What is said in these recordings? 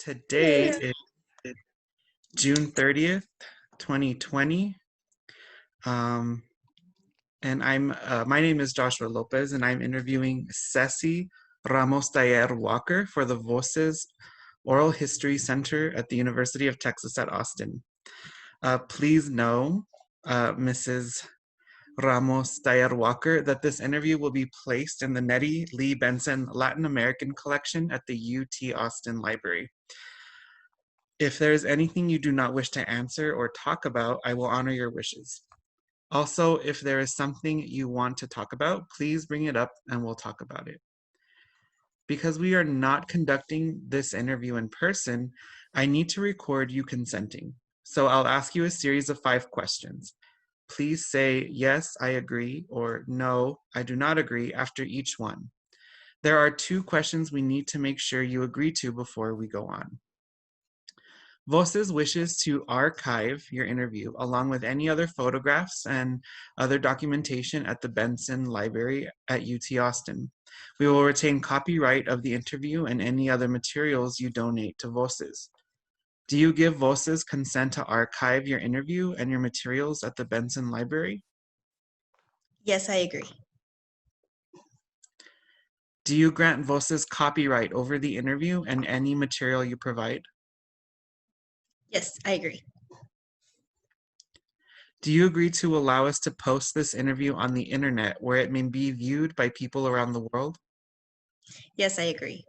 Today is June 30th, 2020. Um, and my name is Joshua Lopez, and I'm interviewing Ceci Ramos-Dayer Walker for the Voces Oral History Center at the University of Texas at Austin. Please know, Mrs. Ramos-Dayer Walker, that this interview will be placed in the Nettie Lee Benson Latin American Collection at the UT Austin Library. If there is anything you do not wish to answer or talk about, I will honor your wishes. Also, if there is something you want to talk about, please bring it up and we'll talk about it. Because we are not conducting this interview in person, I need to record you consenting. So I'll ask you a series of 5 questions. Please say, yes, I agree, or no, I do not agree after each one. There are 2 questions we need to make sure you agree to before we go on. Voces wishes to archive your interview along with any other photographs and other documentation at the Benson Library at UT Austin. We will retain copyright of the interview and any other materials you donate to Voces. Do you give Voces consent to archive your interview and your materials at the Benson Library? Yes, I agree. Do you grant Voces copyright over the interview and any material you provide? Yes, I agree. Do you agree to allow us to post this interview on the internet where it may be viewed by people around the world? Yes, I agree.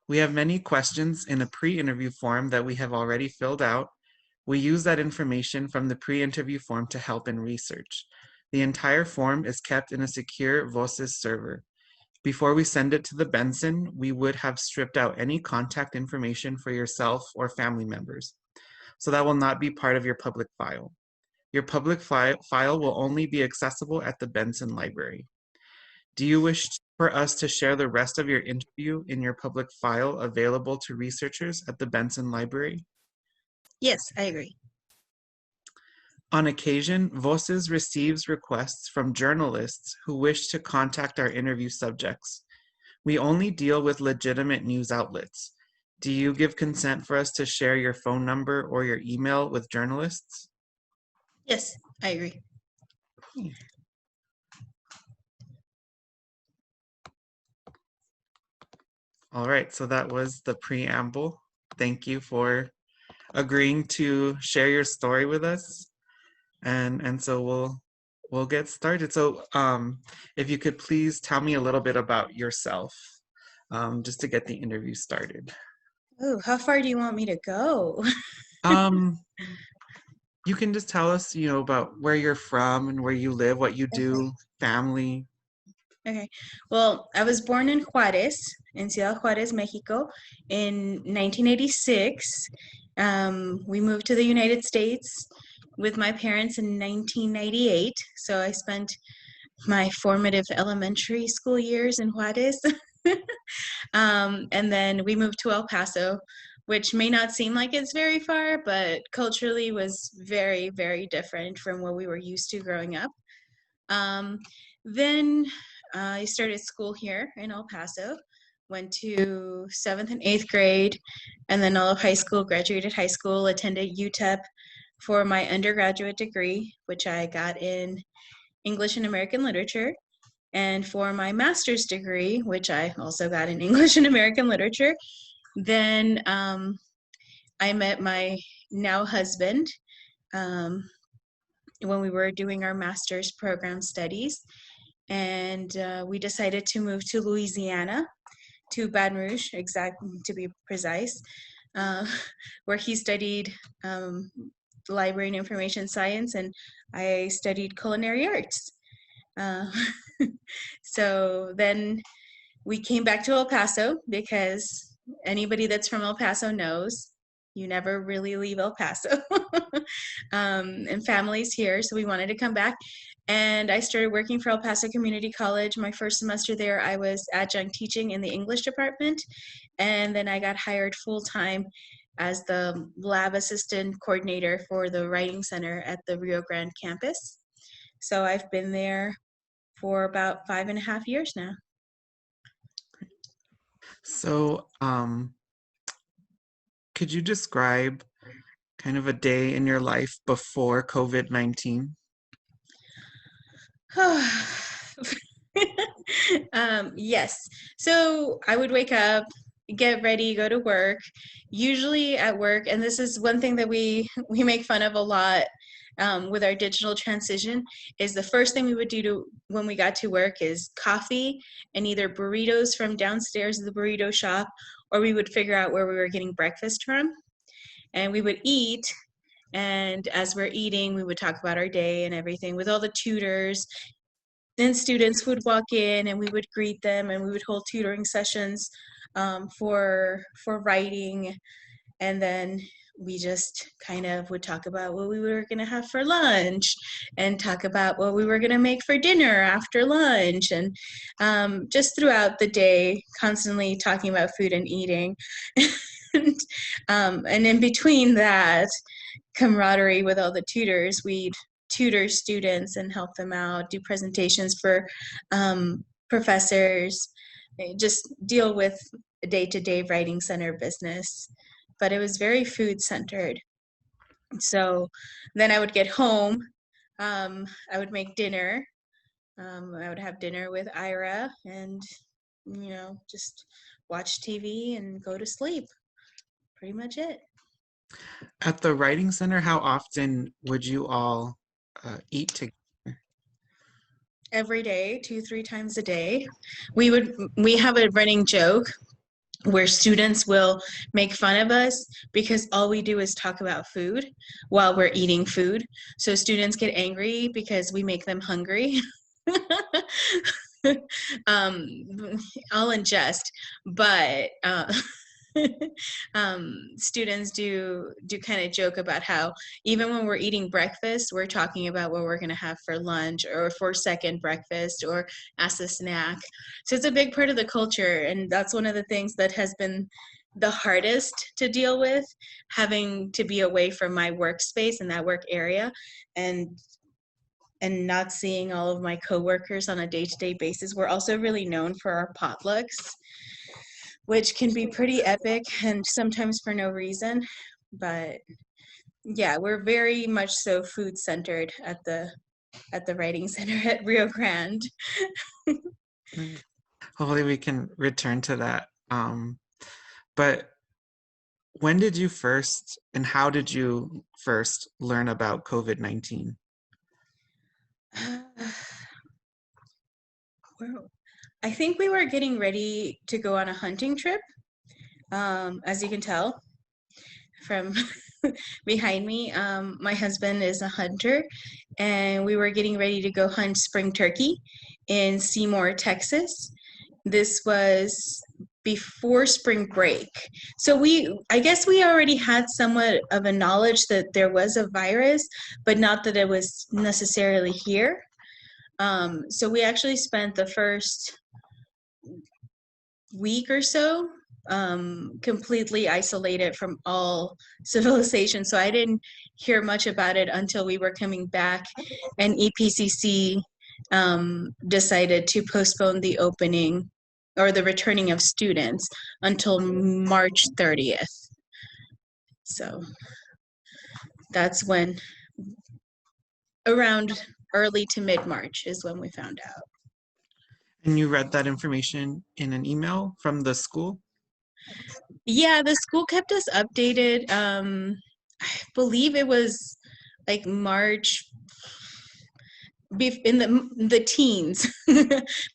We have many questions in a pre-interview form that we have already filled out. We use that information from the pre-interview form to help in research. The entire form is kept in a secure Voces server. Before we send it to the Benson, we would have stripped out any contact information for yourself or family members. So that will not be part of your public file. Your public file will only be accessible at the Benson Library. Do you wish for us to share the rest of your interview in your public file available to researchers at the Benson Library? Yes, I agree. On occasion, Voces receives requests from journalists who wish to contact our interview subjects. We only deal with legitimate news outlets. Do you give consent for us to share your phone number or your email with journalists? Yes, I agree. All right, so that was the preamble. Thank you for agreeing to share your story with us. And so we'll get started. So if you could please tell me a little bit about yourself, just to get the interview started. Oh, how far do you want me to go? You can just tell us, about where you're from and where you live, what you do, family. Okay. Well, I was born in Juárez, in Ciudad Juárez, Mexico, in 1986. We moved to the United States with my parents in 1998. So I spent my formative elementary school years in Juárez. And then we moved to El Paso, which may not seem like it's very far, but culturally was very, very different from what we were used to growing up. Then I started school here in El Paso, went to 7th and 8th grade, and then all of high school, graduated high school, attended UTEP for my undergraduate degree, which I got in English and American Literature. And for my master's degree, which I also got in English and American Literature, then I met my now husband when we were doing our master's program studies. And we decided to move to Louisiana, to Baton Rouge, to be precise, where he studied library and information science, and I studied culinary arts. So then we came back to El Paso because anybody that's from El Paso knows you never really leave El Paso. And family's here, so we wanted to come back. And I started working for El Paso Community College. My first semester there, I was adjunct teaching in the English department. And then I got hired full-time as the lab assistant coordinator for the writing center at the Rio Grande campus. So I've been there for about 5.5 years now. So, could you describe kind of a day in your life before COVID-19? Yes. So I would wake up, get ready, go to work. Usually at work, and this is one thing that we make fun of a lot with our digital transition, is the first thing we would do when we got to work is coffee and either burritos from downstairs at the burrito shop, or we would figure out where we were getting breakfast from, and we would eat. And as we're eating, we would talk about our day and everything with all the tutors. Then students would walk in and we would greet them and we would hold tutoring sessions for writing. And then we just kind of would talk about what we were going to have for lunch and talk about what we were going to make for dinner after lunch. And just throughout the day, constantly talking about food and eating. And in between that, camaraderie with all the tutors, we'd tutor students and help them out, do presentations for professors, just deal with day-to-day writing center business. But it was very food centered. So then I would get home, I would make dinner. I would have dinner with Ira and, just watch TV and go to sleep. Pretty much it. At the writing center, how often would you all eat together? Every day, 2-3 times a day. We have a running joke where students will make fun of us because all we do is talk about food while we're eating food. So students get angry because we make them hungry. um, all in jest, but students do kind of joke about how even when we're eating breakfast, we're talking about what we're going to have for lunch or for second breakfast or as a snack. So it's a big part of the culture, and that's one of the things that has been the hardest to deal with, having to be away from my workspace and that work area, and not seeing all of my coworkers on a day-to-day basis. We're also really known for our potlucks, which can be pretty epic and sometimes for no reason. But yeah, we're very much so food centered at the writing center at Rio Grande. Right. Hopefully we can return to that. But when did you first and how did you first learn about COVID-19? I think we were getting ready to go on a hunting trip, as you can tell from behind me. My husband is a hunter, and we were getting ready to go hunt spring turkey in Seymour, Texas. This was before spring break. So I guess we already had somewhat of a knowledge that there was a virus, but not that it was necessarily here. So we actually spent the first week or so completely isolated from all civilization. So I didn't hear much about it until we were coming back, and EPCC decided to postpone the opening or the returning of students until March 30th. So that's when, around early to mid-March is when we found out. And you read that information in an email from the school? Yeah, the school kept us updated. I believe it was like March, in the teens,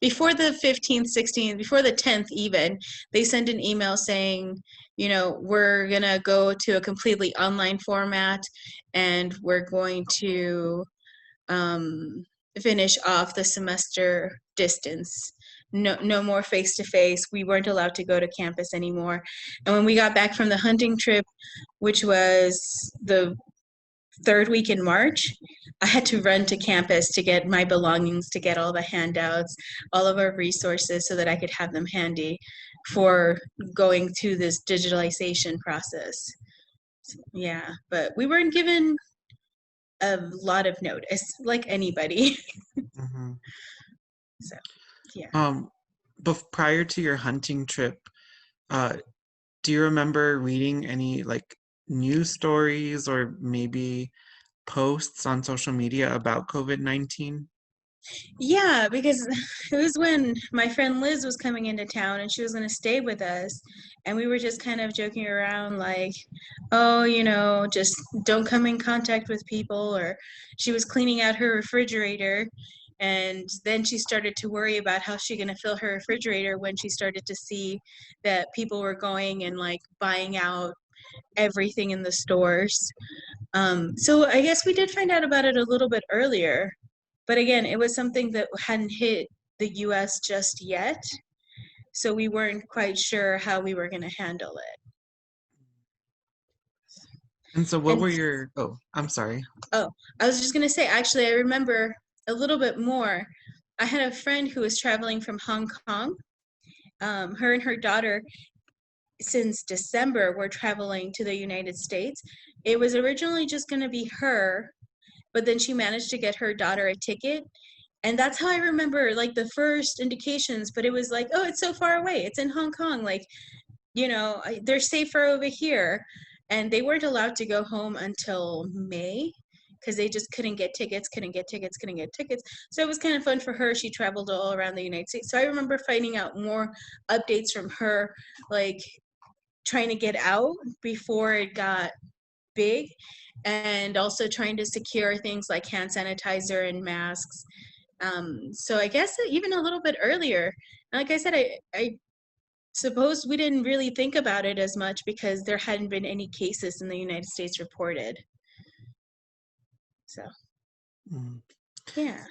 before the 15th, 16th, before the 10th even, they sent an email saying, we're gonna go to a completely online format, and we're going to finish off the semester distance. No more face-to-face. We weren't allowed to go to campus anymore. And when we got back from the hunting trip, which was the third week in March, I had to run to campus to get my belongings, to get all the handouts, all of our resources so that I could have them handy for going through this digitalization process. Yeah, but we weren't given a lot of notice, like anybody. Mhm. So, yeah. Prior to your hunting trip, Uh, do you remember reading any like news stories or maybe posts on social media about COVID-19? Yeah, because it was when my friend Liz was coming into town and she was going to stay with us. And we were just kind of joking around, like, oh, just don't come in contact with people. Or she was cleaning out her refrigerator. And then she started to worry about how she going to fill her refrigerator when she started to see that people were going and like buying out everything in the stores. So I guess we did find out about it a little bit earlier. But again, it was something that hadn't hit the US just yet. So we weren't quite sure how we were going to handle it. And so what And were your, oh, I'm sorry. oh, I was just going to say, actually, I remember a little bit more. I had a friend who was traveling from Hong Kong. Her and her daughter, since December, were traveling to the United States. It was originally just going to be her, but then she managed to get her daughter a ticket. And that's how I remember like the first indications, but it was like, oh, it's so far away. It's in Hong Kong. Like, they're safer over here. And they weren't allowed to go home until May because they just couldn't get tickets, couldn't get tickets, couldn't get tickets. So it was kind of fun for her. She traveled all around the United States. So I remember finding out more updates from her, like trying to get out before it got big, and also trying to secure things like hand sanitizer and masks. So I guess even a little bit earlier. Like I said, I suppose we didn't really think about it as much because there hadn't been any cases in the United States reported. So Mm. yeah.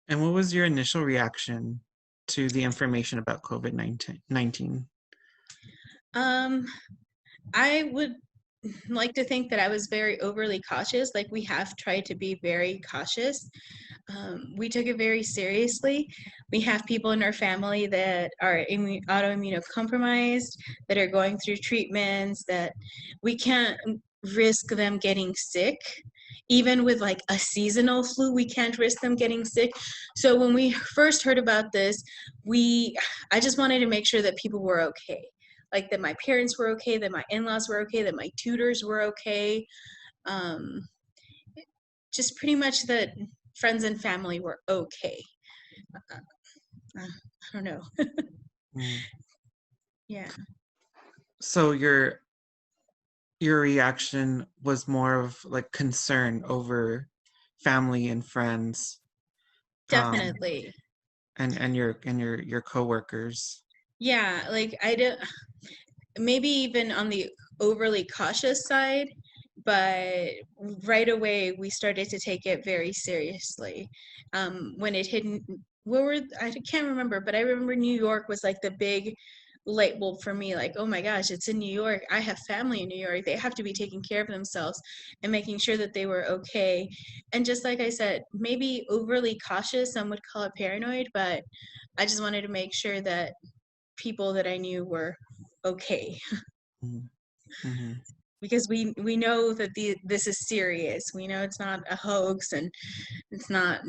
And what was your initial reaction to the information about COVID-19? Um, I would like to think that I was very overly cautious. Like we have tried to be very cautious. We took it very seriously. We have people in our family that are autoimmunocompromised, that are going through treatments, that we can't risk them getting sick. Even with like a seasonal flu, we can't risk them getting sick. So when we first heard about this, I just wanted to make sure that people were okay. Like that my parents were okay, that my in-laws were okay, that my tutors were okay. Um, just pretty much that friends and family were okay. I don't know. Mm. Yeah, So your reaction was more of like concern over family and friends, um, definitely. and your coworkers. Yeah, like I did maybe even on the overly cautious side, but right away we started to take it very seriously. When it hit, I can't remember, but I remember New York was like the big light bulb for me, like, oh my gosh, it's in New York. I have family in New York. They have to be taking care of themselves and making sure that they were okay. And just like I said, maybe overly cautious, some would call it paranoid, but I just wanted to make sure that people that I knew were okay Mm. Mhm. because we know that this is serious. We know it's not a hoax and it's not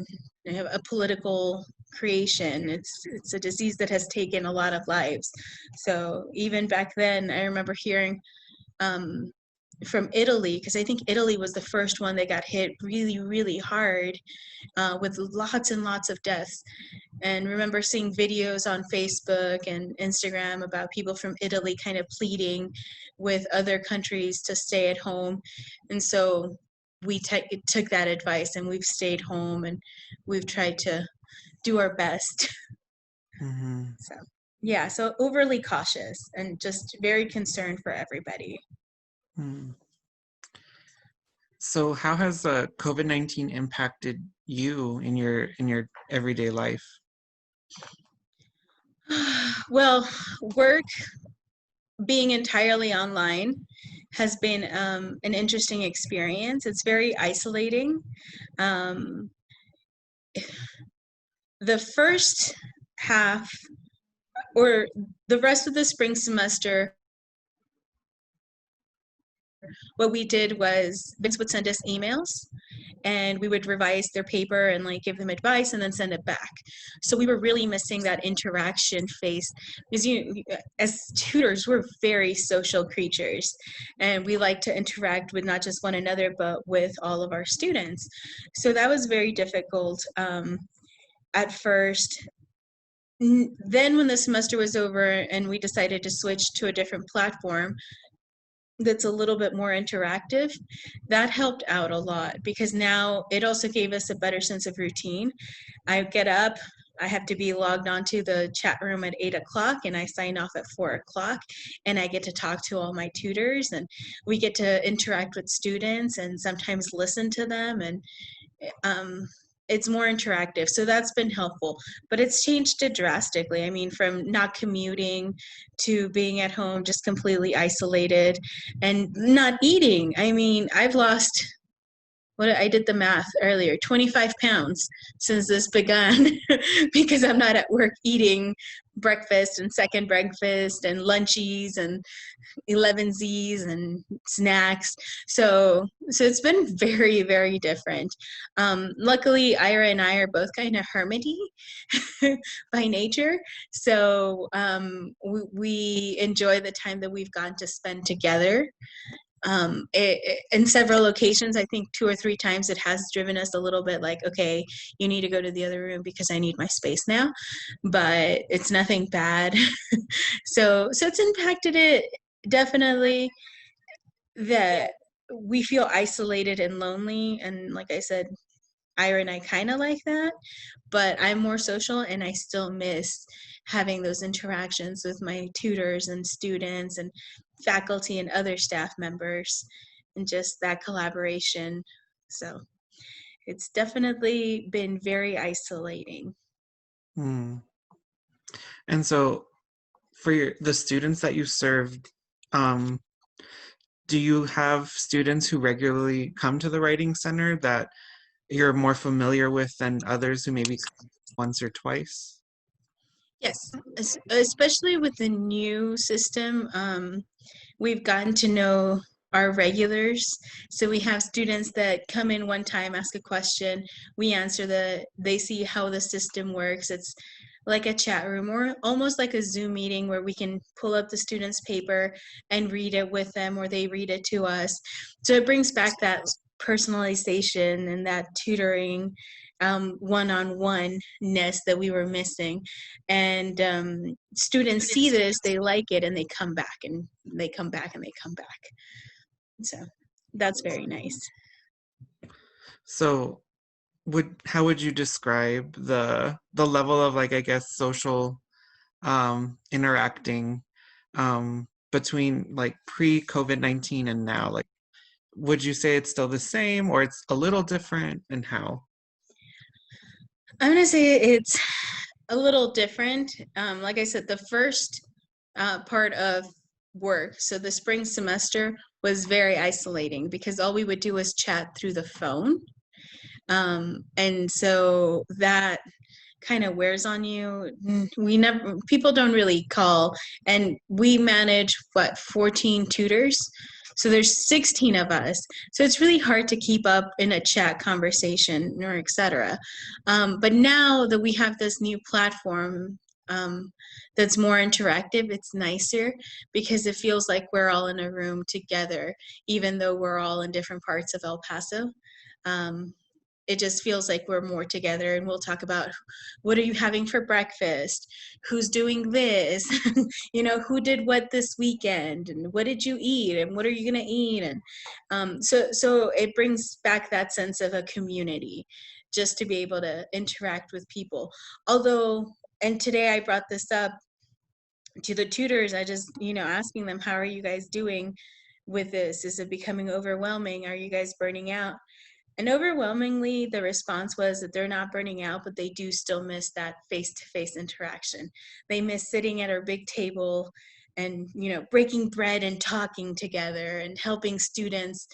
a political creation. It's a disease that has taken a lot of lives. So even back then, I remember hearing um, from Italy, because I think Italy was the first one that got hit really, really hard with lots and lots of deaths. And remember seeing videos on Facebook and Instagram about people from Italy kind of pleading with other countries to stay at home. And so we took that advice and we've stayed home and we've tried to do our best. Mhm. So yeah, so overly cautious and just very concerned for everybody. Mm. So how has COVID-19 impacted you in your everyday life? Well, work being entirely online has been an interesting experience. It's very isolating. Um, the first half or the rest of the spring semester what we did was Vince would send us emails and we would revise their paper and like give them advice and then send it back. So we were really missing that interaction phase because as tutors, we're very social creatures and we like to interact with not just one another, but with all of our students. So that was very difficult at first. Then when the semester was over and we decided to switch to a different platform, that's a little bit more interactive, that helped out a lot because now it also gave us a better sense of routine. I get up, I have to be logged onto the chat room at 8 o'clock and I sign off at 4 o'clock and I get to talk to all my tutors and we get to interact with students and sometimes listen to them and it's more interactive. So that's been helpful, but it's changed it drastically. I mean, from not commuting to being at home, just completely isolated and not eating. I mean, I've lost what I did the math earlier, 25 pounds since this began because I'm not at work eating breakfast and second breakfast and lunchies and 11Zs and snacks. So it's been very, very different. Luckily, Ira and I are both kind of hermity by nature. So we enjoy the time that we've gotten to spend together. In several locations, I think 2 or 3 times it has driven us a little bit like, okay, you need to go to the other room because I need my space now, but it's nothing bad. So it's impacted it definitely, that we feel isolated and lonely. And like I said, Ira and I kind of like that, but I'm more social and I still miss having those interactions with my tutors and students and faculty and other staff members and just that collaboration. So it's definitely been very isolating. Hmm. And so for the students that you served, do you have students who regularly come to the Writing Center that you're more familiar with than others who maybe come once or twice? Yes, especially with the new system, we've gotten to know our regulars. So we have students that come in one time, ask a question, we answer they see how the system works. It's like a chat room or almost like a Zoom meeting where we can pull up the student's paper and read it with them or they read it to us. So it brings back that personalization and that tutoring one-on-one-ness that we were missing. And students see this, they like it, and they come back and they come back and they come back. So that's very nice. So how would you describe the level of, like, I guess, social interacting between like pre-COVID-19 and now? Like, would you say it's still the same or it's a little different, and how? I'm going to say it's a little different. Like I said, the first part of work, so the spring semester, was very isolating because all we would do was chat through the phone. And so that kind of wears on you. People don't really call, and we manage 14 tutors. So there's 16 of us. So it's really hard to keep up in a chat conversation or etc. But now that we have this new platform that's more interactive, it's nicer because it feels like we're all in a room together, even though we're all in different parts of El Paso. It just feels like we're more together, and we'll talk about what are you having for breakfast, who's doing this, who did what this weekend, and what did you eat, and what are you going to eat. And so it brings back that sense of a community, just to be able to interact with people. Although, and today I brought this up to the tutors, I just, asking them, how are you guys doing with this? Is it becoming overwhelming? Are you guys burning out? And overwhelmingly, the response was that they're not burning out, but they do still miss that face-to-face interaction. They miss sitting at our big table and, breaking bread and talking together and helping students,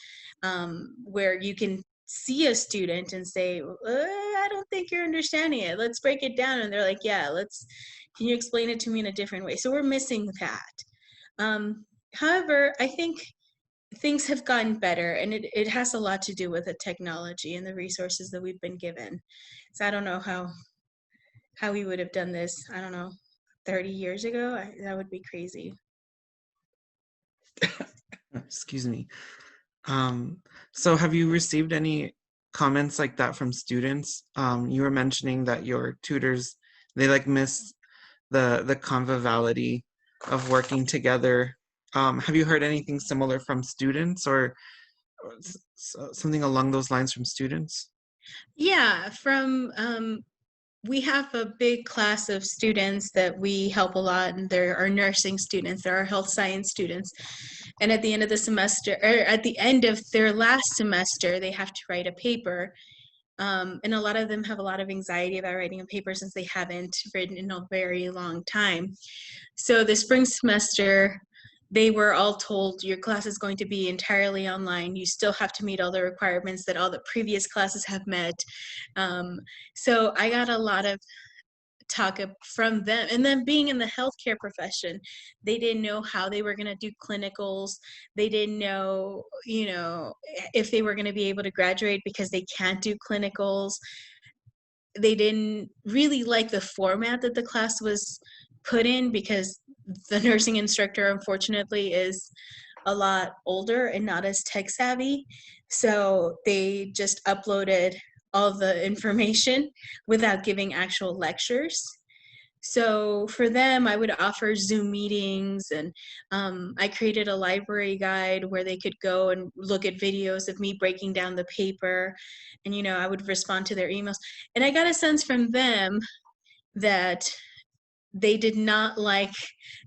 where you can see a student and say, I don't think you're understanding it. Let's break it down. And they're like, yeah, can you explain it to me in a different way? So we're missing that. However, I think things have gotten better, and it has a lot to do with the technology and the resources that we've been given. So I don't know how we would have done this, I don't know, 30 years ago. That would be crazy. Excuse me. So have you received any comments like that from students? You were mentioning that your tutors, they like miss the conviviality of working together. Have you heard anything similar from students or something along those lines from students? Yeah, from we have a big class of students that we help a lot, and there are nursing students, there are health science students. And at the end of the semester, or at the end of their last semester, they have to write a paper. And a lot of them have a lot of anxiety about writing a paper since they haven't written in a very long time. So the spring semester, they were all told your class is going to be entirely online. You still have to meet all the requirements that all the previous classes have met. So I got a lot of talk from them. And then being in the healthcare profession, they didn't know how they were going to do clinicals. They didn't know, if they were going to be able to graduate because they can't do clinicals. They didn't really like the format that the class was put in because the nursing instructor, unfortunately, is a lot older and not as tech savvy. So they just uploaded all the information without giving actual lectures. So for them, I would offer Zoom meetings, and I created a library guide where they could go and look at videos of me breaking down the paper. And, I would respond to their emails. And I got a sense from them that they did not like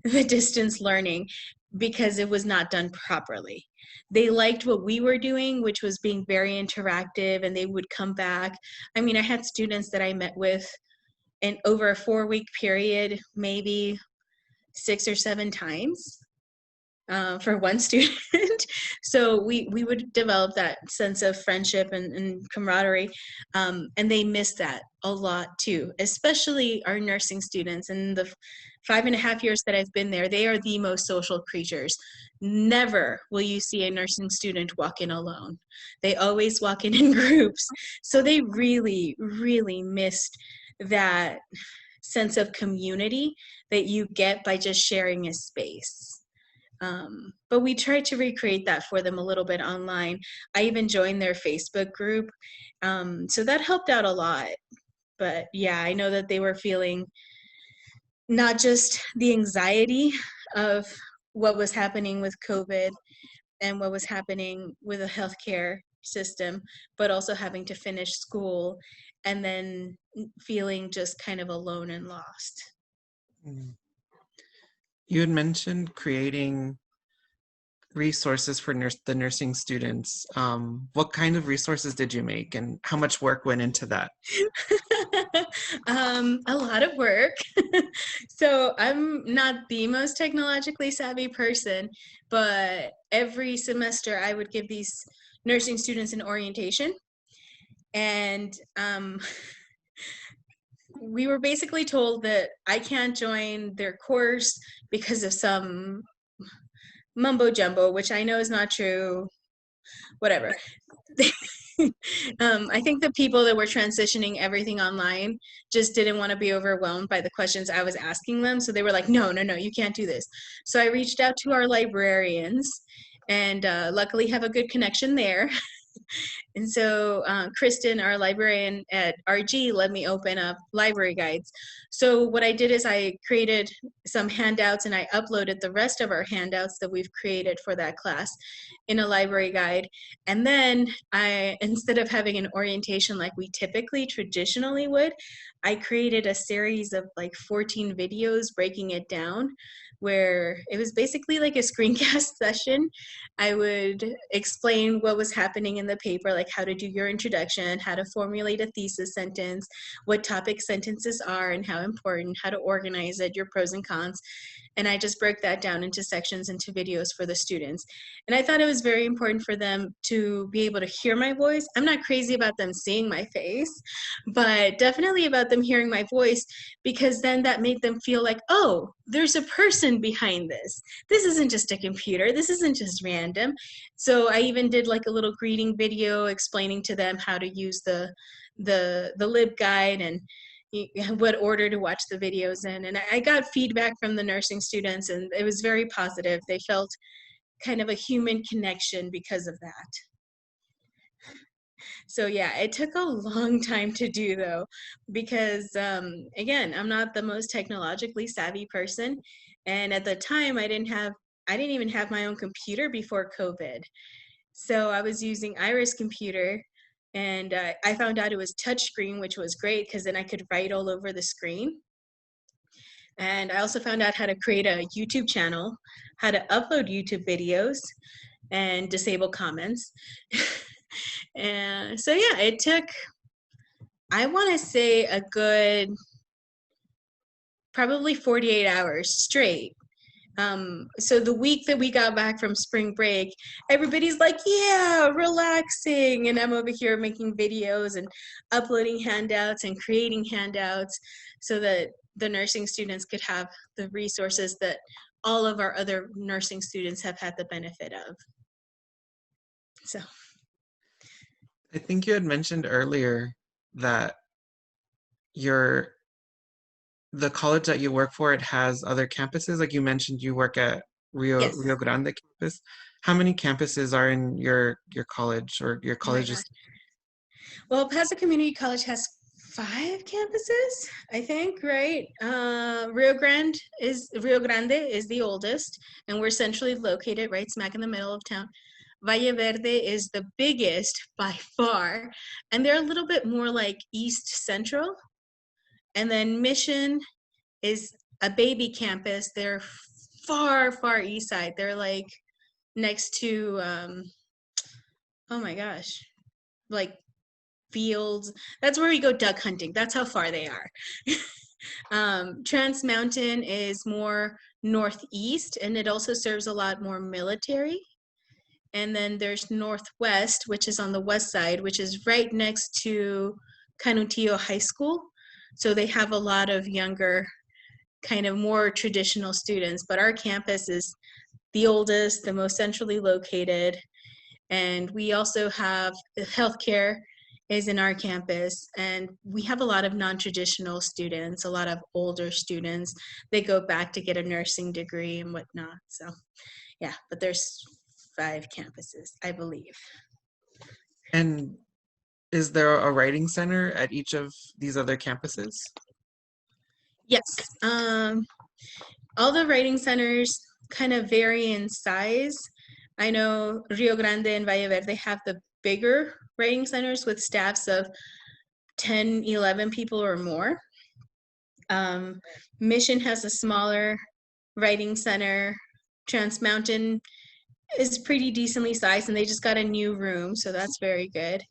the distance learning because it was not done properly. They liked what we were doing, which was being very interactive, and they would come back. I mean, I had students that I met with in over a 4-week period, maybe 6 or 7 times for one student. So we would develop that sense of friendship and camaraderie. And they miss that a lot too, especially our nursing students. In the 5.5 years that I've been there, they are the most social creatures. Never will you see a nursing student walk in alone. They always walk in groups. So they really, really missed that sense of community that you get by just sharing a space. But we tried to recreate that for them a little bit online. I even joined their Facebook group. So that helped out a lot. But yeah, I know that they were feeling not just the anxiety of what was happening with COVID and what was happening with the healthcare system, but also having to finish school and then feeling just kind of alone and lost. Mm. You had mentioned creating resources for the nursing students. What kind of resources did you make, and how much work went into that? A lot of work. So I'm not the most technologically savvy person, but every semester I would give these nursing students an orientation. And we were basically told that I can't join their course because of some mumbo jumbo, which I know is not true, whatever. I think the people that were transitioning everything online just didn't want to be overwhelmed by the questions I was asking them. So they were like, no, you can't do this. So I reached out to our librarians, and luckily have a good connection there. And so Kristen, our librarian at RG, let me open up library guides. So what I did is I created some handouts, and I uploaded the rest of our handouts that we've created for that class in a library guide. And then instead of having an orientation like we typically traditionally would, I created a series of like 14 videos breaking it down, where it was basically like a screencast session. I would explain what was happening in the paper, like how to do your introduction, how to formulate a thesis sentence, what topic sentences are and how important, how to organize it, your pros and cons. And I just broke that down into sections, into videos for the students. And I thought it was very important for them to be able to hear my voice. I'm not crazy about them seeing my face, but definitely about them hearing my voice, because then that made them feel like, oh, there's a person reason behind this. This isn't just a computer. This isn't just random. So I even did like a little greeting video explaining to them how to use the LibGuide and what order to watch the videos in. And I got feedback from the nursing students, and it was very positive. They felt kind of a human connection because of that. So yeah, it took a long time to do though, because again, I'm not the most technologically savvy person. And at the time I didn't even have my own computer before COVID. So I was using Iris computer, and I found out it was touchscreen, which was great because then I could write all over the screen. And I also found out how to create a YouTube channel, how to upload YouTube videos, and disable comments. And so yeah, it took, I want to say, a good probably 48 hours straight. So the week that we got back from spring break, everybody's like, yeah, relaxing. And I'm over here making videos and uploading handouts and creating handouts so that the nursing students could have the resources that all of our other nursing students have had the benefit of. So I think you had mentioned earlier that the college that you work for, it has other campuses. Like you mentioned, you work at yes. Rio Grande campus. How many campuses are in your college, or your Oh my college gosh. is? Well, Paso Community College has 5 campuses, I think, right? Rio Grande is the oldest, and we're centrally located right smack in the middle of town. Valle Verde is the biggest by far, and they're a little bit more like east central. And then Mission is a baby campus. They're far, far east side. They're like next to, oh my gosh, like fields. That's where we go duck hunting. That's how far they are. Trans Mountain is more northeast, and it also serves a lot more military. And then there's Northwest, which is on the west side, which is right next to Canutillo High School. So they have a lot of younger, kind of more traditional students. But our campus is the oldest, the most centrally located. And we also have healthcare is in our campus, and we have a lot of non-traditional students, a lot of older students. They go back to get a nursing degree and whatnot. So yeah, but there's 5 campuses, I believe. And is there a writing center at each of these other campuses? Yes. All the writing centers kind of vary in size. I know Rio Grande and Valle Verde have the bigger writing centers with staffs of 10, 11 people or more. Mission has a smaller writing center. Trans Mountain is pretty decently sized, and they just got a new room, so that's very good.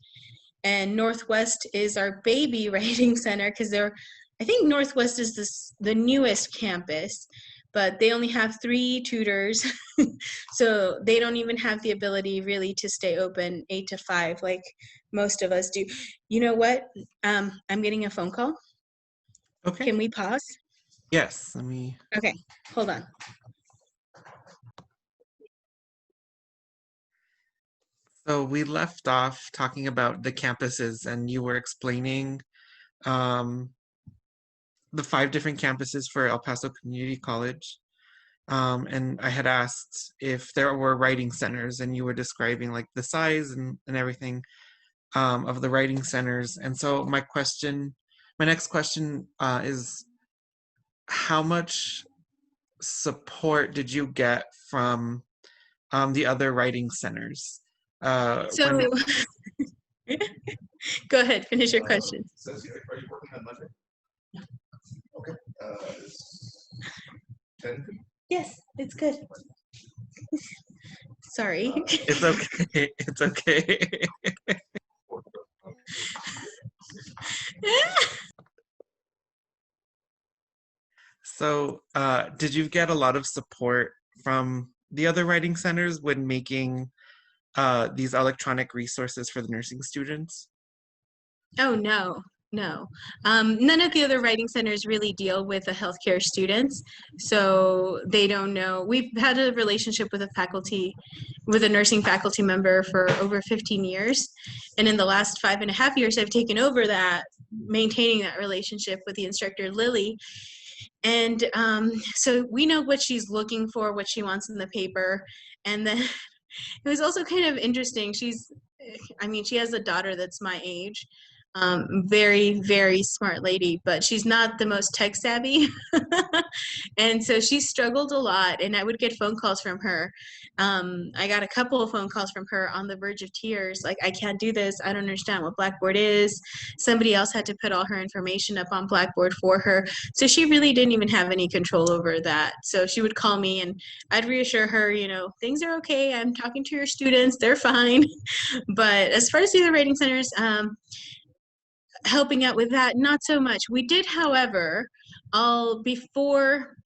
And Northwest is our baby writing center, because I think Northwest is the newest campus, but they only have 3 tutors. So they don't even have the ability really to stay open 8 to 5 like most of us do. You know what? I'm getting a phone call. Okay. Can we pause? Yes, let me. Okay, hold on. So we left off talking about the campuses, and you were explaining the 5 different campuses for El Paso Community College. And I had asked if there were writing centers, and you were describing like the size and everything of the writing centers. And so my next question is, how much support did you get from the other writing centers? So go ahead, finish your question. Ceci, are you working on Monday? Okay. 10? Yes, it's good. Sorry. It's okay. It's okay. So, did you get a lot of support from the other writing centers when making these electronic resources for the nursing students? Oh no, No. None of the other writing centers really deal with the healthcare students, so they don't know. We've had a relationship with with a nursing faculty member for over 15 years, and in the last 5.5 years, I've taken over that, maintaining that relationship with the instructor, Lily. And so we know what she's looking for, what she wants in the paper, and then it was also kind of interesting. She has a daughter that's my age, very, very smart lady, but she's not the most tech savvy. And so she struggled a lot, and I would get phone calls from her. I got a couple of phone calls from her on the verge of tears, like, I can't do this. I don't understand what Blackboard is. Somebody else had to put all her information up on Blackboard for her. So she really didn't even have any control over that. So she would call me and I'd reassure her, things are okay. I'm talking to your students. They're fine. But as far as the other writing centers, helping out with that, not so much. We did, however, before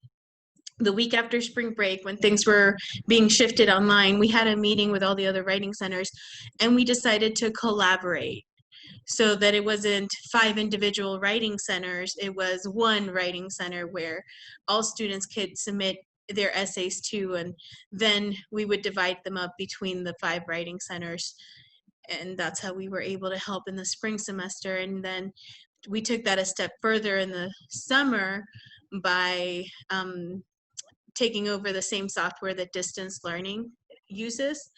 the week after spring break, when things were being shifted online, we had a meeting with all the other writing centers, and we decided to collaborate so that it wasn't 5 individual writing centers. It was one writing center where all students could submit their essays to, and then we would divide them up between the 5 writing centers. And that's how we were able to help in the spring semester. And then we took that a step further in the summer by taking over the same software that distance learning uses.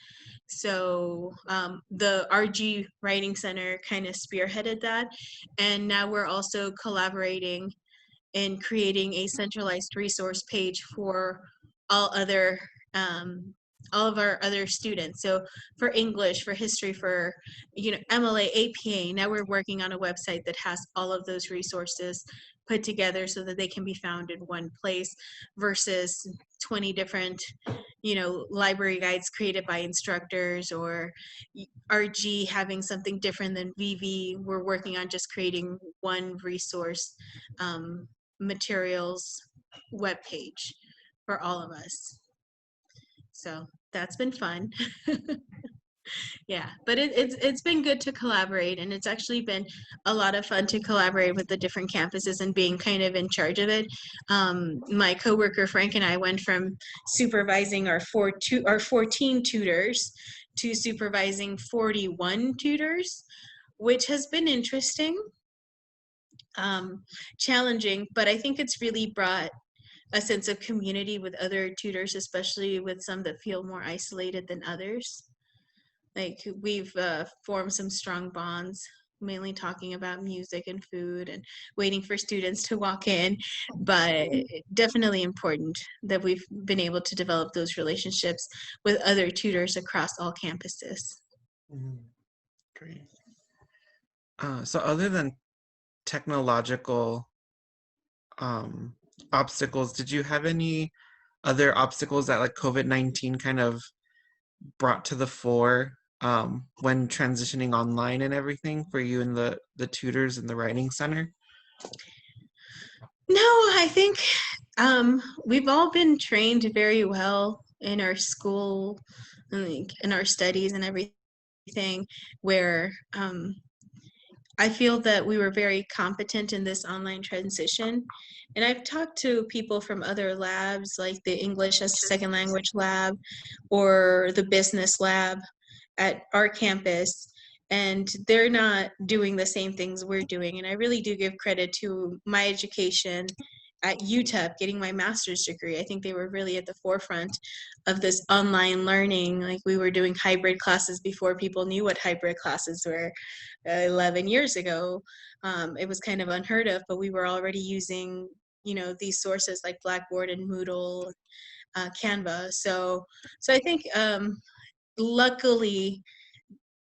So the RG Writing Center kind of spearheaded that. And now we're also collaborating in creating a centralized resource page for all of our other students. So for English, for history, for MLA, APA, now we're working on a website that has all of those resources put together so that they can be found in one place versus 20 different library guides created by instructors, or RG having something different than VV. We're working on just creating one resource materials webpage for all of us. So that's been fun. Yeah, but it's been good to collaborate, and it's actually been a lot of fun to collaborate with the different campuses and being kind of in charge of it. My coworker Frank and I went from supervising our 14 tutors to supervising 41 tutors, which has been interesting, challenging, but I think it's really brought a sense of community with other tutors, especially with some that feel more isolated than others. Like, we've formed some strong bonds, mainly talking about music and food and waiting for students to walk in, but definitely important that we've been able to develop those relationships with other tutors across all campuses. Great. So other than technological obstacles, did you have any other obstacles that like COVID-19 kind of brought to the fore when transitioning online and everything for you and the tutors in the writing center? No, I think we've all been trained very well in our school, in our studies and everything, where I feel that we were very competent in this online transition. And I've talked to people from other labs, like the English as a second language lab or the business lab at our campus, and they're not doing the same things we're doing. And I really do give credit to my education at UTEP, getting my master's degree. I think they were really at the forefront of this online learning. Like, we were doing hybrid classes before people knew what hybrid classes were. 11 years ago, it was kind of unheard of, but we were already using, these sources like Blackboard and Moodle, Canva. So I think luckily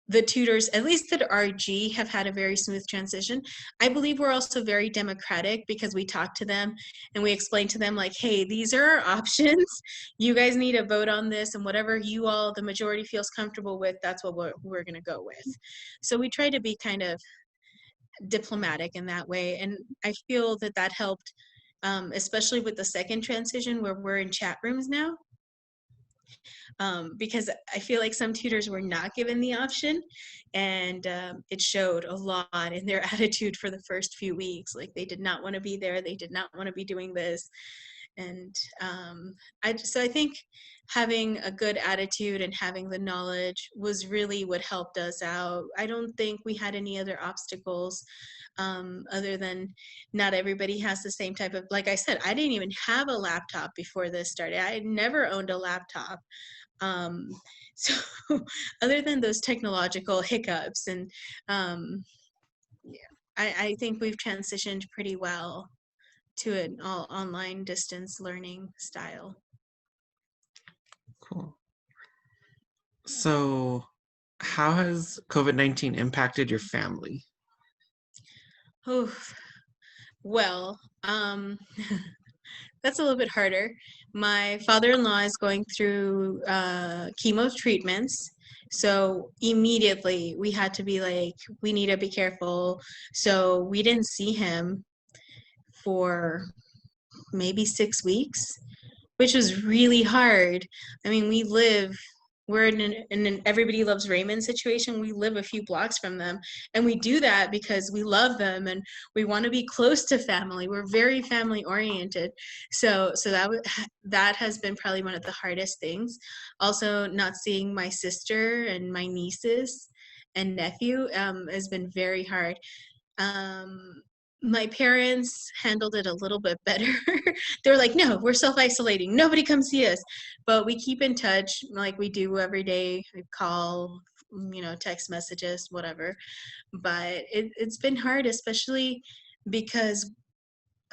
the tutors, at least at RG, have had a very smooth transition. I believe we're also very democratic because we talk to them and we explain to them, like, hey, these are our options. You guys need to vote on this, and whatever the majority feels comfortable with, that's what we're going to go with. So we try to be kind of diplomatic in that way. And I feel that helped, especially with the second transition where we're in chat rooms now. because I feel like some tutors were not given the option, and it showed a lot in their attitude for the first few weeks. Like they did not want to be there, they did not want to be doing this, and so I think having a good attitude and having the knowledge was really what helped us out. I don't think we had any other obstacles other than not everybody has the same type of, like I said, I didn't even have a laptop before this started. I had never owned a laptop. So other than those technological hiccups, and yeah, I think we've transitioned pretty well to an all online distance learning style. Cool. So, how has COVID-19 impacted your family? Oh, well, that's a little bit harder. My father-in-law is going through chemo treatments. So immediately we had to be like, we need to be careful. So we didn't see him for maybe 6 weeks, which was really hard. I mean, we're in an everybody loves Raymond situation. We live a few blocks from them, and we do that because we love them and we want to be close to family. We're very family oriented. So that has been probably one of the hardest things. Also, not seeing my sister and my nieces and nephew has been very hard. My parents handled it a little bit better. They were like, no, we're self-isolating. Nobody come see us. But we keep in touch like we do every day. We call, text messages, whatever. But it's been hard, especially because,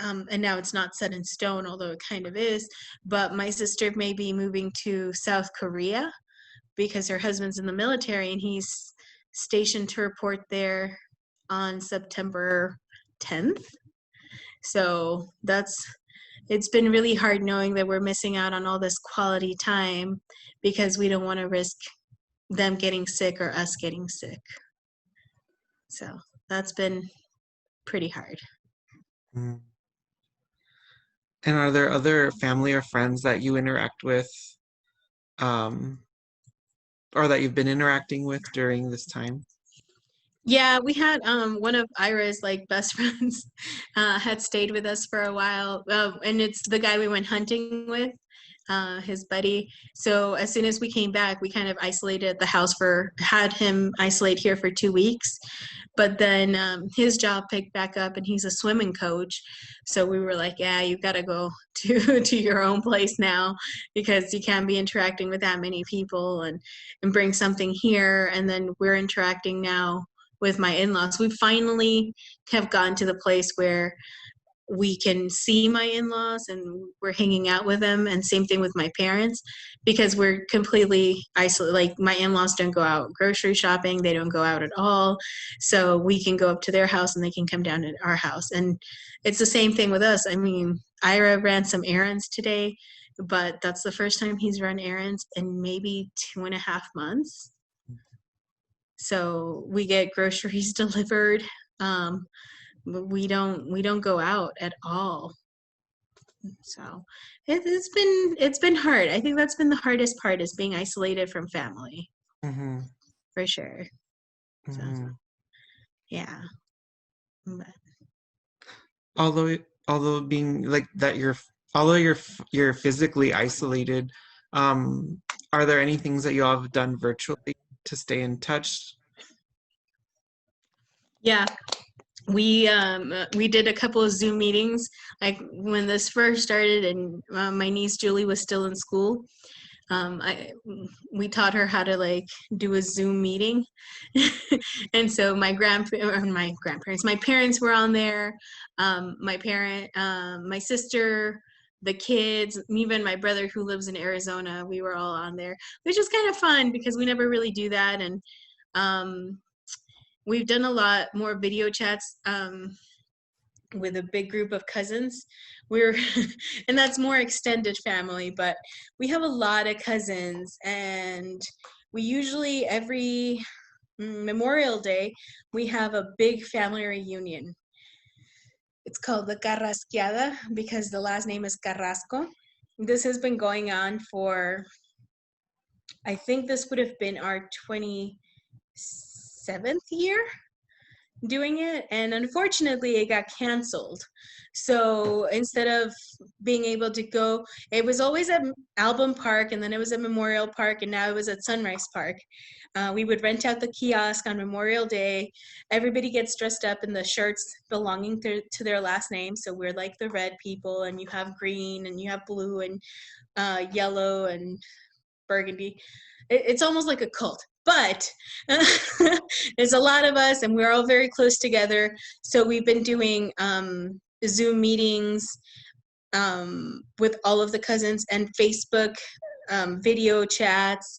and now it's not set in stone, although it kind of is, but my sister may be moving to South Korea because her husband's in the military and he's stationed to report there on September 10th. So it's been really hard knowing that we're missing out on all this quality time because we don't want to risk them getting sick or us getting sick. So that's been pretty hard. Mm. And are there other family or friends that you interact with, or that you've been interacting with during this time? Yeah, we had one of Ira's like best friends had stayed with us for a while, and it's the guy we went hunting with, his buddy. So as soon as we came back, we kind of isolated the house had him isolate here for 2 weeks. But then his job picked back up, and he's a swimming coach. So we were like, yeah, you've got to go to your own place now because you can't be interacting with that many people and bring something here. And then we're interacting now with my in-laws. We finally have gotten to the place where we can see my in-laws and we're hanging out with them, and same thing with my parents, because we're completely isolated. Like my in-laws don't go out grocery shopping, they don't go out at all, so we can go up to their house and they can come down to our house. And it's the same thing with us. I mean, Ira ran some errands today, but that's the first time he's run errands in maybe 2.5 months. So we get groceries delivered. We don't go out at all. So it's been hard. I think that's been the hardest part, is being isolated from family. Mm-hmm. For sure. So Mm-hmm. yeah. But Although being like that, you're physically isolated, are there any things that you all have done virtually to stay in touch? yeah, we did a couple of Zoom meetings, like when this first started, and my niece Julie was still in school. We taught her how to like do a Zoom meeting, and so my grandparents, my parents were on there. My sister, the kids, even my brother who lives in Arizona, we were all on there, which is kind of fun because we never really do that. And we've done a lot more video chats with a big group of cousins. And that's more extended family, but we have a lot of cousins, and we usually every Memorial Day, we have a big family reunion. It's called the Carrasqueada because the last name is Carrasco. This has been going on for I think this would have been our 27th year doing it, and unfortunately it got canceled. So instead of being able to go, it was always at Album Park, and then it was at Memorial Park, and now it was at Sunrise Park. We would rent out the kiosk on Memorial Day. Everybody gets dressed up in the shirts belonging to their last name, so we're like the red people, and you have green and you have blue and yellow and burgundy. It's almost like a cult, but there's a lot of us and we're all very close together. So we've been doing Zoom meetings with all of the cousins and Facebook video chats.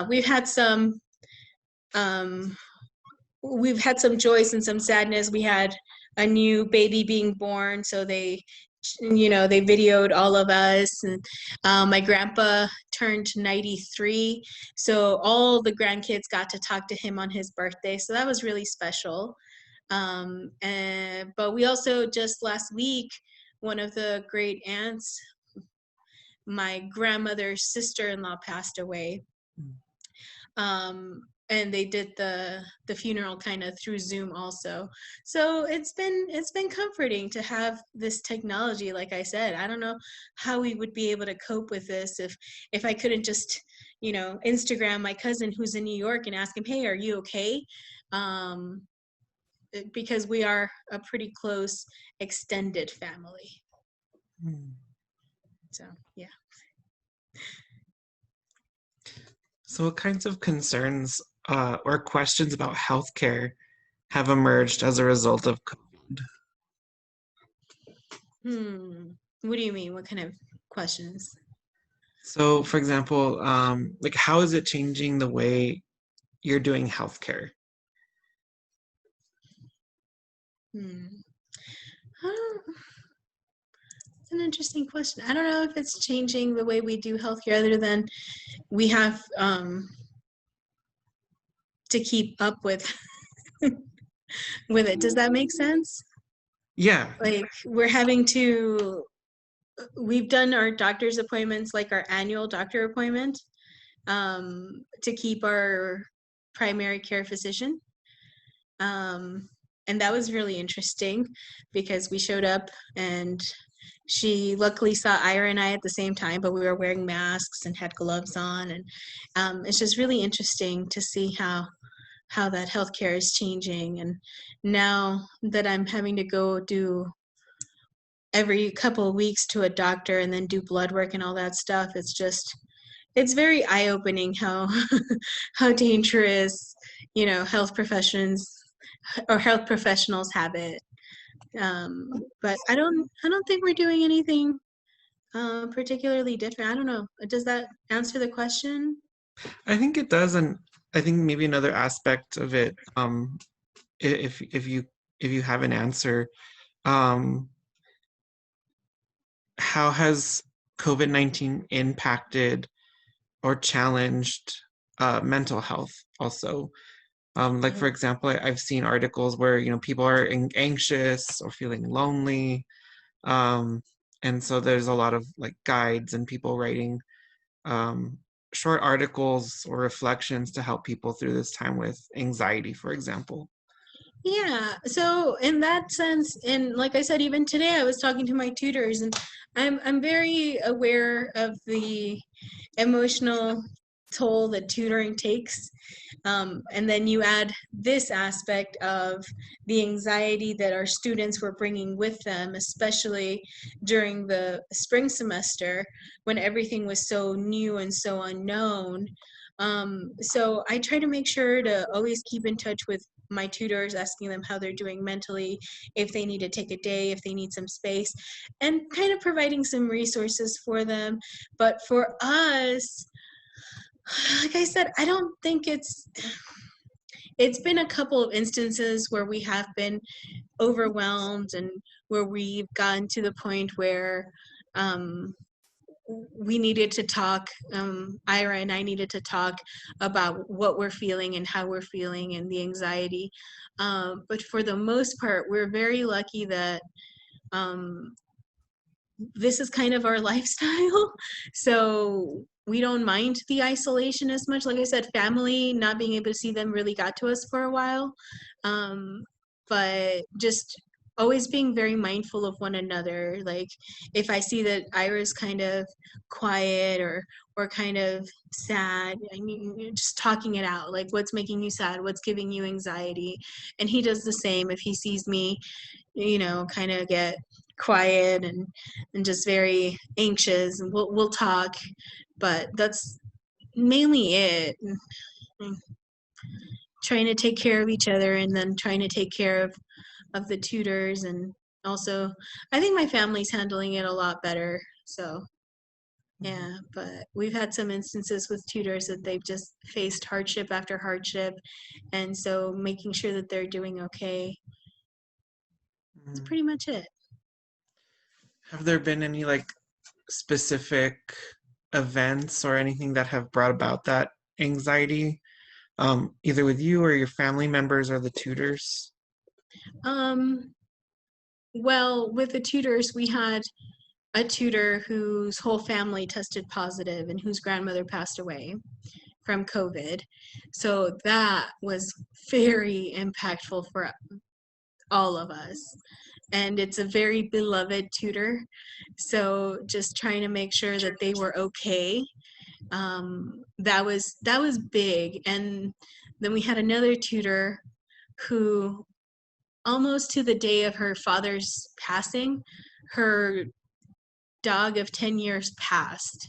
We've had some joys and some sadness. We had a new baby being born, so they videoed all of us. And my grandpa turned 93, so all the grandkids got to talk to him on his birthday, so that was really special. But we also, just last week, one of the great aunts, my grandmother's sister-in-law, passed away. And they did the funeral kind of through Zoom also. So it's been comforting to have this technology. Like I said, I don't know how we would be able to cope with this if I couldn't just, Instagram my cousin who's in New York and ask him, hey, are you okay? Because we are a pretty close extended family. So, yeah. So what kinds of concerns or questions about healthcare have emerged as a result of COVID? What do you mean? What kind of questions? So, for example, like how is it changing the way you're doing healthcare? It's an interesting question. I don't know if it's changing the way we do healthcare, other than we have to keep up with it. Does that make sense? Yeah. Like we've done our doctor's appointments, like our annual doctor appointment, to keep our primary care physician. And that was really interesting because we showed up and she luckily saw Ira and I at the same time, but we were wearing masks and had gloves on. And it's just really interesting to see how that healthcare is changing. And now that I'm having to go do every couple of weeks to a doctor and then do blood work and all that stuff, it's very eye-opening how dangerous, health professionals have it. But I don't think we're doing anything particularly different. I don't know. Does that answer the question? I think it does, and I think maybe another aspect of it, if you have an answer, how has COVID-19 impacted or challenged mental health also? Like, for example, I've seen articles where, people are anxious or feeling lonely. And so there's a lot of like guides and people writing short articles or reflections to help people through this time with anxiety, for example. Yeah, so in that sense, and like I said, even today I was talking to my tutors, and I'm very aware of the emotional toll that tutoring takes. And then you add this aspect of the anxiety that our students were bringing with them, especially during the spring semester when everything was so new and so unknown. So I try to make sure to always keep in touch with my tutors, asking them how they're doing mentally, if they need to take a day, if they need some space, and kind of providing some resources for them. But for us, like I said, I don't think it's been a couple of instances where we have been overwhelmed and where we've gotten to the point where we needed to talk, Ira and I needed to talk about what we're feeling and how we're feeling and the anxiety. But for the most part, we're very lucky that this is kind of our lifestyle. So we don't mind the isolation as much. Like I said, family, not being able to see them really got to us for a while. But just always being very mindful of one another. Like if I see that Ira's kind of quiet or kind of sad, I mean, just talking it out, like what's making you sad, what's giving you anxiety. And he does the same if he sees me, kind of get quiet and just very anxious, and we'll talk, but that's mainly it. Trying to take care of each other, and then trying to take care of the tutors, and also I think my family's handling it a lot better. So yeah, but we've had some instances with tutors that they've just faced hardship after hardship, and so making sure that they're doing okay. That's pretty much it. Have there been any like specific events or anything that have brought about that anxiety, either with you or your family members or the tutors? Well, with the tutors, we had a tutor whose whole family tested positive and whose grandmother passed away from COVID. So that was very impactful for all of us. And it's a very beloved tutor. So just trying to make sure that they were okay. That was big. And then we had another tutor who, almost to the day of her father's passing, her dog of 10 years passed.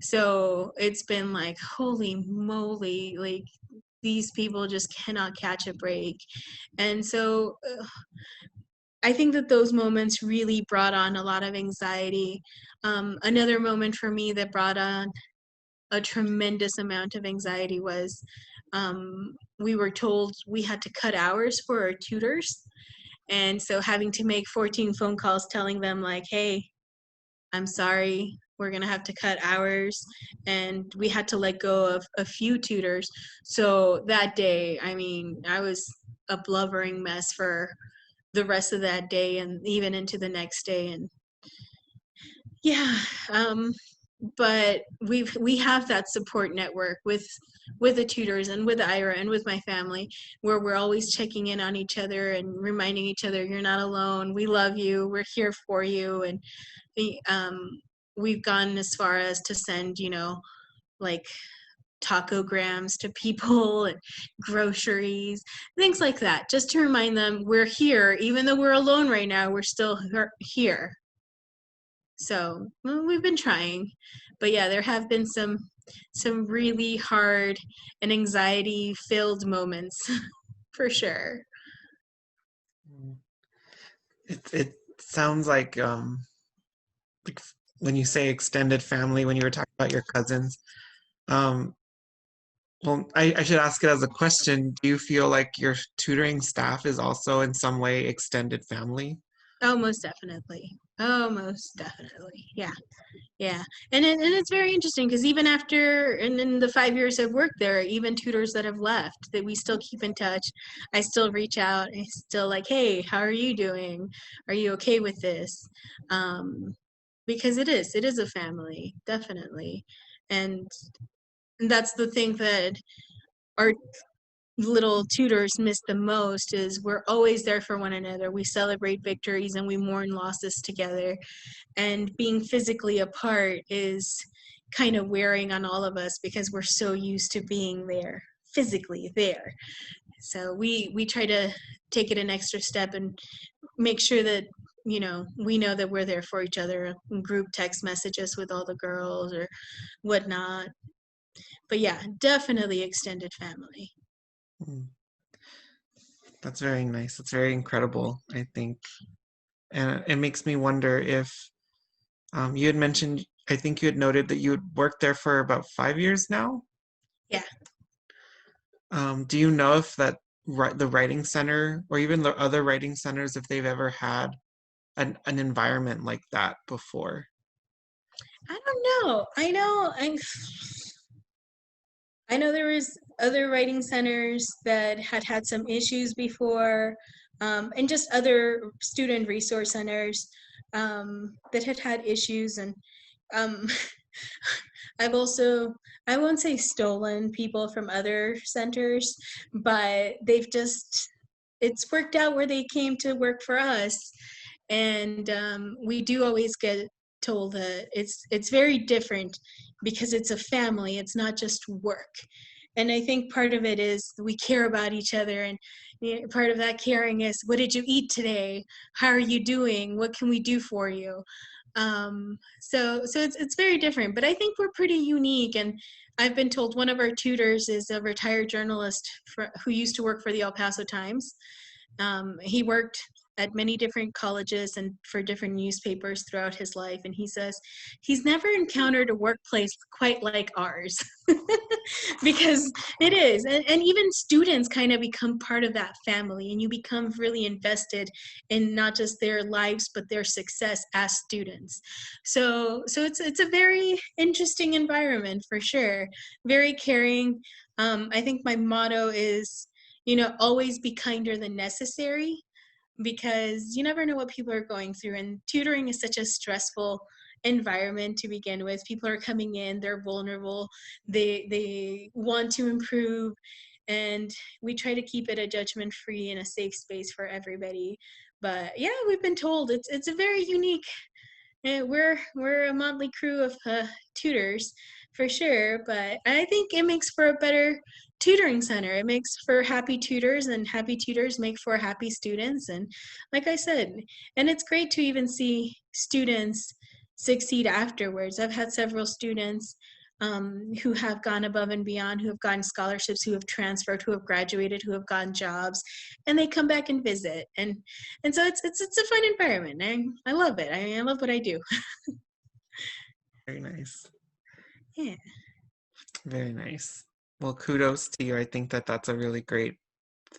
So it's been like, holy moly, like these people just cannot catch a break. And so I think that those moments really brought on a lot of anxiety. Another moment for me that brought on a tremendous amount of anxiety was we were told we had to cut hours for our tutors. And so having to make 14 phone calls telling them like, hey, I'm sorry, we're going to have to cut hours. And we had to let go of a few tutors. So that day, I mean, I was a blubbering mess for the rest of that day and even into the next day. And yeah, but we have that support network with the tutors and with Ira and with my family, where we're always checking in on each other and reminding each other, you're not alone, we love you, we're here for you. And we've gone as far as to send, like tacograms to people and groceries, things like that, just to remind them we're here, even though we're alone right now, we're still here. So we've been trying, but yeah, there have been some really hard and anxiety filled moments for sure. It sounds like when you say extended family, when you were talking about your cousins, well, I should ask it as a question. Do you feel like your tutoring staff is also in some way extended family? Oh, most definitely. Oh, most definitely. Yeah. Yeah. And it's very interesting because even after, and in the 5 years I've worked there, even tutors that have left, that we still keep in touch. I still reach out. I still like, hey, how are you doing? Are you okay with this? Because it is a family, definitely. And that's the thing that our little tutors miss the most, is we're always there for one another. We celebrate victories and we mourn losses together. And being physically apart is kind of wearing on all of us because we're so used to being there, physically there. So we try to take it an extra step and make sure that we know that we're there for each other. Group text messages with all the girls or whatnot. But yeah, definitely extended family. That's very nice. That's very incredible, I think. And it makes me wonder if you had mentioned, I think you had noted that you had worked there for about 5 years now. Yeah. Do you know if the writing center or even the other writing centers, if they've ever had an environment like that before? I don't know. I know there was other writing centers that had some issues before, and just other student resource centers. that had issues. And um, I've also, I won't say stolen people from other centers, but it's worked out where they came to work for us. And we do always get told that it's very different because it's a family, it's not just work. And I think part of it is we care about each other, and part of that caring is, what did you eat today? How are you doing? What can we do for you? So it's very different, but I think we're pretty unique. And I've been told one of our tutors is a retired journalist who used to work for the El Paso Times. He worked at many different colleges and for different newspapers throughout his life. And he says he's never encountered a workplace quite like ours. Because it is. And even students kind of become part of that family, and you become really invested in not just their lives, but their success as students. So it's a very interesting environment for sure. Very caring. I think my motto is, always be kinder than necessary, because you never know what people are going through. And tutoring is such a stressful environment to begin with. People are coming in, they're vulnerable, they want to improve, and we try to keep it a judgment free and a safe space for everybody. But yeah, we've been told it's a very unique, we're a motley crew of tutors for sure. But I think it makes for a better tutoring center. It makes for happy tutors, and happy tutors make for happy students. And like I said, and it's great to even see students succeed afterwards. I've had several students who have gone above and beyond, who have gotten scholarships, who have transferred, who have graduated, who have gotten jobs, and they come back and visit. And so it's a fun environment. I love it. I love what I do. Very nice. Yeah. Very nice. Well, kudos to you. I think that that's a really great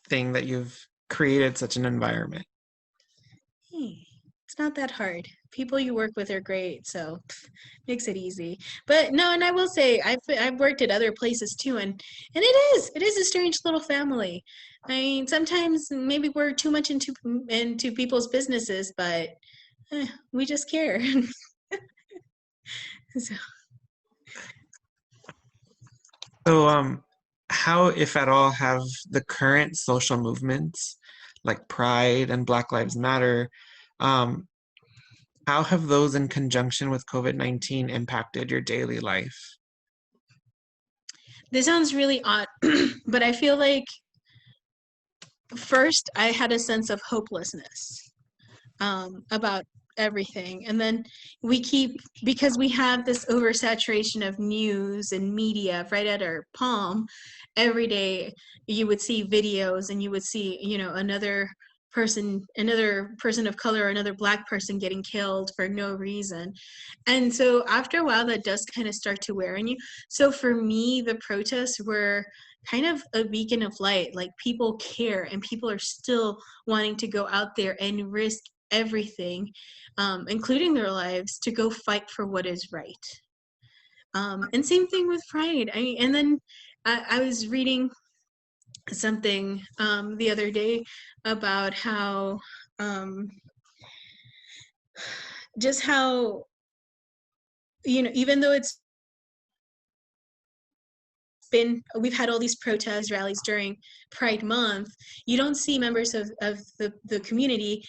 thing that you've created such an environment. Hey, it's not that hard. People you work with are great, so makes it easy. But no, and I will say I've worked at other places too, and it is a strange little family. I mean, sometimes maybe we're too much into people's businesses, but we just care. So, So, how, if at all, have the current social movements like Pride and Black Lives Matter, um, how have those in conjunction with COVID-19 impacted your daily life? this sounds really odd, but I feel like first I had a sense of hopelessness about everything. And then because we have this oversaturation of news and media right at our palm, every day you would see videos, and you would see, another person of color, another Black person getting killed for no reason. And so after a while, that does kind of start to wear on you. So for me, the protests were kind of a beacon of light. Like, people care, and people are still wanting to go out there and risk everything, including their lives, to go fight for what is right. And same thing with Pride. And then I was reading something the other day about how just how, even though we've had all these protest rallies during Pride Month, you don't see members of the community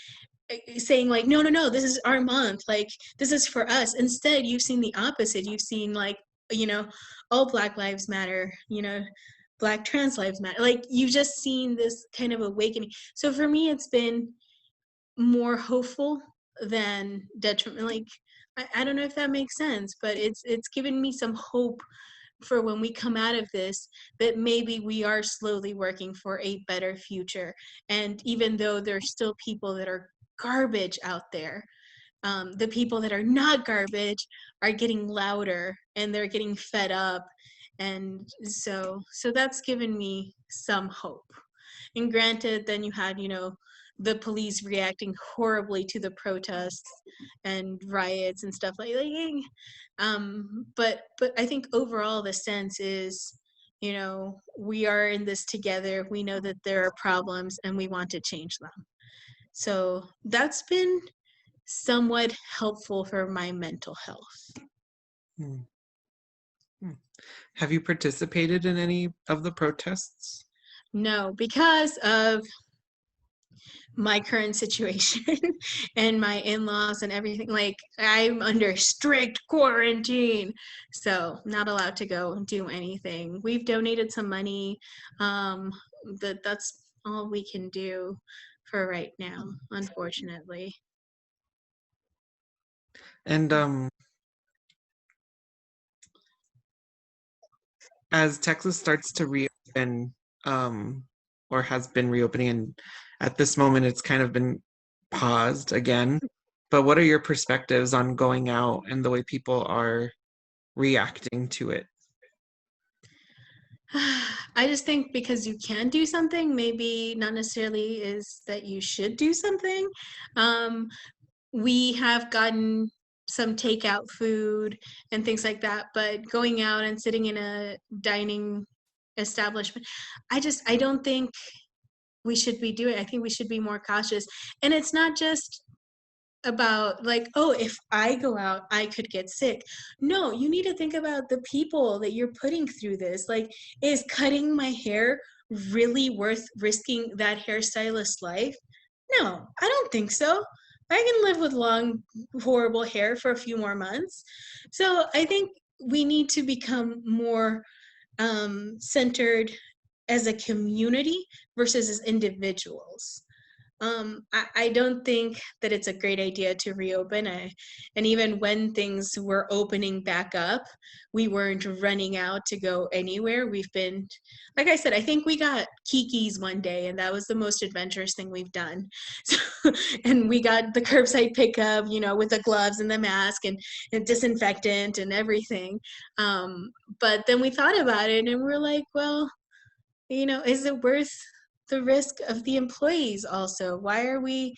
saying like, no, this is our month, like this is for us. Instead, you've seen the opposite. You've seen, like, all Black lives matter, Black trans lives matter. Like, you've just seen this kind of awakening. So for me, it's been more hopeful than detriment. Like, I don't know if that makes sense, but it's given me some hope for when we come out of this, that maybe we are slowly working for a better future. And even though there's still people that are garbage out there, the people that are not garbage are getting louder, and they're getting fed up. And so that's given me some hope. And granted, then you had, the police reacting horribly to the protests and riots and stuff like that. But I think overall the sense is, we are in this together. We know that there are problems, and we want to change them. So that's been somewhat helpful for my mental health. Hmm. Hmm. Have you participated in any of the protests? No, because of my current situation and my in-laws and everything. Like, I'm under strict quarantine, so not allowed to go do anything. We've donated some money, but that's all we can do for right now, unfortunately. And as Texas starts to reopen, or has been reopening, and at this moment it's kind of been paused again. But what are your perspectives on going out and the way people are reacting to it? I just think because you can do something, maybe not necessarily is that you should do something. We have gotten some takeout food and things like that, but going out and sitting in a dining establishment, I don't think we should be doing. I think we should be more cautious. And it's not just about like, oh, if I go out, I could get sick. No, you need to think about the people that you're putting through this. Like, is cutting my hair really worth risking that hairstylist's life? No, I don't think so. I can live with long, horrible hair for a few more months. So I think we need to become more centered as a community versus as individuals. I don't think that it's a great idea to reopen. And even when things were opening back up, we weren't running out to go anywhere. We've been, like I said, I think we got Kiki's one day, and that was the most adventurous thing we've done. So, and we got the curbside pickup, with the gloves and the mask and disinfectant and everything. But then we thought about it and we're like, well, is it worth the risk of the employees also? Why are we,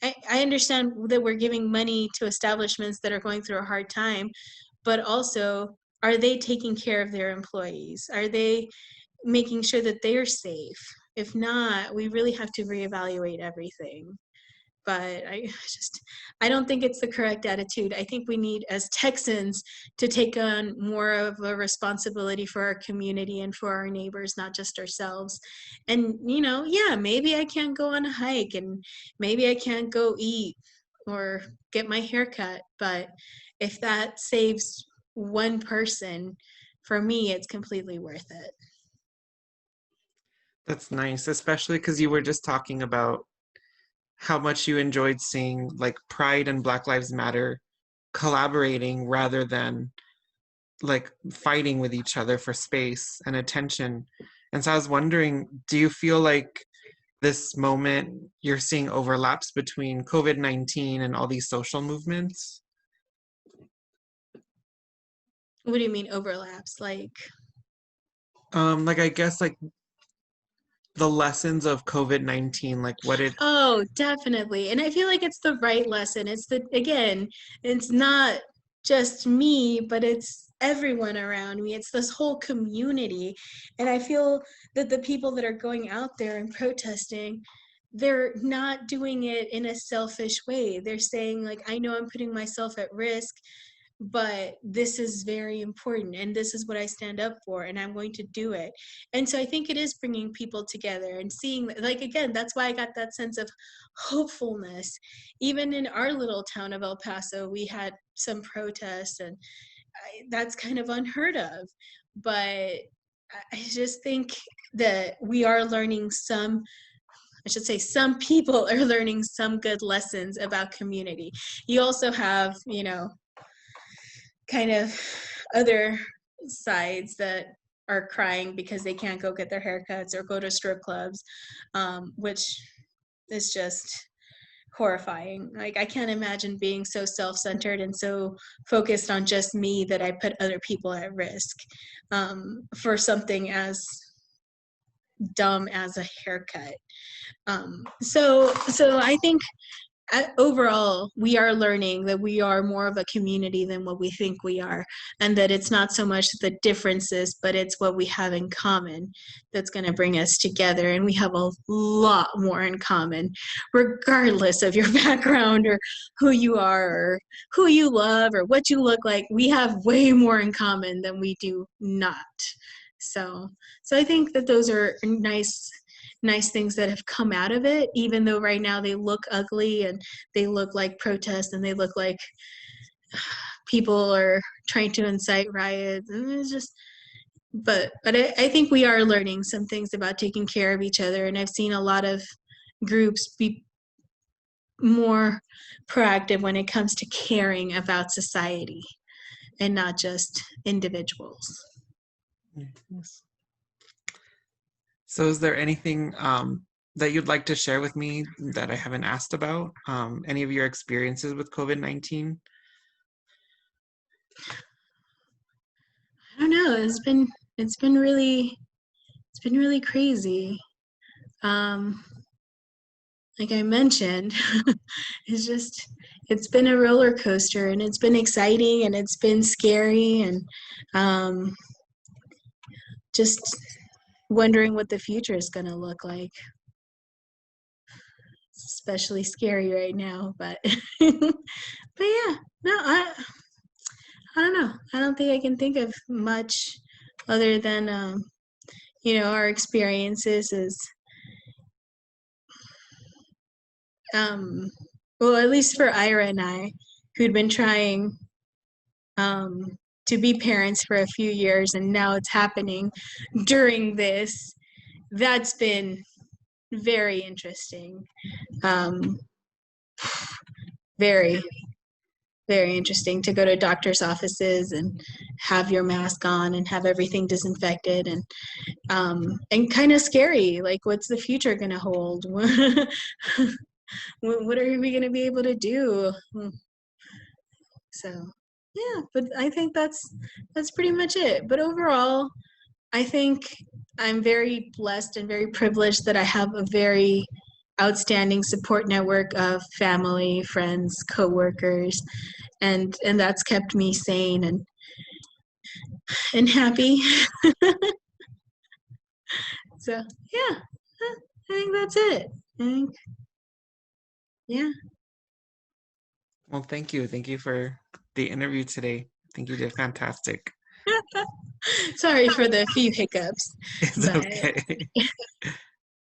I understand that we're giving money to establishments that are going through a hard time, but also, are they taking care of their employees? Are they making sure that they're safe? If not, we really have to reevaluate everything. But I don't think it's the correct attitude. I think we need, as Texans, to take on more of a responsibility for our community and for our neighbors, not just ourselves. And, yeah, maybe I can't go on a hike and maybe I can't go eat or get my hair cut. But if that saves one person, for me, it's completely worth it. That's nice, especially because you were just talking about how much you enjoyed seeing like Pride and Black Lives Matter collaborating rather than like fighting with each other for space and attention. And so I was wondering, do you feel like this moment you're seeing overlaps between COVID-19 and all these social movements? What do you mean overlaps? Like I guess like the lessons of COVID-19, like what it Oh, definitely. And I feel like it's the right lesson. Again, it's not just me, but it's everyone around me. It's this whole community. And I feel that the people that are going out there and protesting, they're not doing it in a selfish way. They're saying, like, I know I'm putting myself at risk, but this is very important and this is what I stand up for and I'm going to do it. And so I think it is bringing people together and seeing, like, again, that's why I got that sense of hopefulness. Even in our little town of El Paso, we had some protests, and that's kind of unheard of. But I just think that we are learning some people are learning some good lessons about community. You also have, kind of other sides that are crying because they can't go get their haircuts or go to strip clubs, which is just horrifying. Like, I can't imagine being so self-centered and so focused on just me that I put other people at risk for something as dumb as a haircut. So I think overall, we are learning that we are more of a community than what we think we are, and that it's not so much the differences, but it's what we have in common that's going to bring us together. And we have a lot more in common, regardless of your background or who you are or who you love or what you look like. We have way more in common than we do not. So I think that those are nice things that have come out of it, even though right now they look ugly and they look like protests and they look like people are trying to incite riots. And it's just, but I think we are learning some things about taking care of each other. And I've seen a lot of groups be more proactive when it comes to caring about society and not just individuals. Yes. So is there anything that you'd like to share with me that I haven't asked about? Any of your experiences with COVID-19? I don't know. It's been really crazy. Like I mentioned, it's been a roller coaster, and it's been exciting and it's been scary, and just wondering what the future is going to look like. It's especially scary right now, but but yeah, no, I don't know. I don't think I can think of much other than our experiences is well, at least for Ira and I, who'd been trying to be parents for a few years, and now it's happening during this. That's been very interesting. Very, very interesting to go to doctor's offices and have your mask on and have everything disinfected, and kind of scary. Like, what's the future going to hold? What are we going to be able to do? So yeah, but I think that's pretty much it. But overall, I think I'm very blessed and very privileged that I have a very outstanding support network of family, friends, coworkers, and that's kept me sane and happy. So yeah, I think that's it. I think, yeah. Well, thank you. Thank you for the interview today. I think you did fantastic. Sorry for the few hiccups. It's But okay.